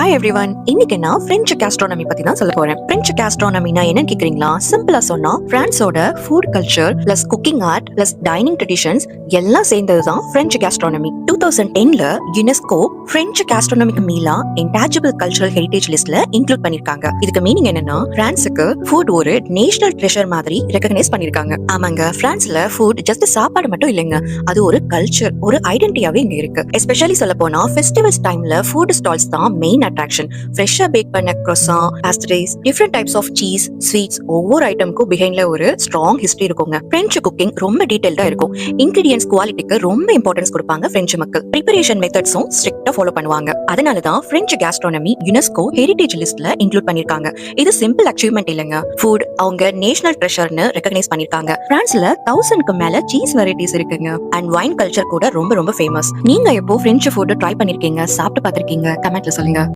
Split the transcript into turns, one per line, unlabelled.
Hi everyone, இன்னைக்கு நான் French கேஸ்ட்ரோனமி பத்தி தான் சொல்ல போறேன். பிரெஞ்சு கேஸ்ட்ரோனமினா என்னன்னு கேக்குறீங்களா? சிம்பிளா சொன்னா பிரான்ஸோட food culture plus cooking art plus dining traditions எல்லாம் சேர்ந்ததுதான் பிரெஞ்சு கேஸ்ட்ரோனமி. 2010ல யுனெஸ்கோ பிரெஞ்சு கேஸ்ட்ரோனமிக் மீலா இன்டாஜிபிள் கல்ச்சரல் ஹெரிடேஜ் லிஸ்ட்ல இன்க்ளூட் பண்ணிருக்காங்க. இதுக்கு மீனிங் என்னன்னா, பிரான்ஸுக்கு ஃபுட் ஒரு நேஷனல் ட்ரெஷர் மாதிரி ரெகக்னைஸ் பண்ணிருக்காங்க. ஆமாங்க, பிரான்ஸ்ல ஃபுட் ஜஸ்ட் சாப்பாடு மட்டும் இல்லைங்க, அது ஒரு கல்ச்சர், ஒரு ஐடென்டிட்டியாவே இங்க இருக்கு. எஸ்பெஷலி சொல்ல போனா ஃபெஸ்டிவல்ஸ் டைம்ல ஃபுட் ஸ்டால்ஸ் தான் மெயின் அட்ராக்ஷன். ஃப்ரெஷ்ஷா பேக் பண்ண croissant, pastries, different types of cheese, sweets, ஒவ்வொரு ஐட்டமுக்கும் பிஹைண்ட்ல ஒரு ஸ்ட்ராங் ஹிஸ்டரி இருக்குங்க. பிரெஞ்சு குக்கிங் ரொம்ப டீடைல்டா இருக்கும். இன்கிரிடியன்ஸ் குவாலிட்டிக்கு ரொம்ப இம்பார்ட்டன்ஸ் கொடுப்பாங்க பிரெஞ்சு மக்கள். ப்ரிப்பரேஷன் மெத்தட்ஸும் ஸ்ட்ரிக்ட்டா ஃபாலோ பண்ணுவாங்க. அதனால தான் பிரெஞ்சு கேஸ்ட்ரோனமி யுனெஸ்கோ ஹெரிடேஜ் லிஸ்ட்ல இன்க்ளூட் பண்ணிருக்காங்க. இது சிம்பிள் அச்சீவ்மெண்ட் இல்லைங்க, ஃபுட் அவங்க நேஷனல் ட்ரெஷர்னு ரெகக்னைஸ் பண்ணிருக்காங்க. பிரான்ஸ்ல 1000க்கு மேல சீஸ் வெரைட்டிஸ் இருக்குங்க. அண்ட் வைன் கல்ச்சர் கூட ரொம்ப ரொம்ப ஃபேமஸ். நீங்க எப்போ பிரெஞ்சு ஃபுட் ட்ரை பண்ணிருக்கீங்க, சாப்பிட்டு பார்த்திருக்கீங்க? கமெண்ட்ல சொல்லுங்க.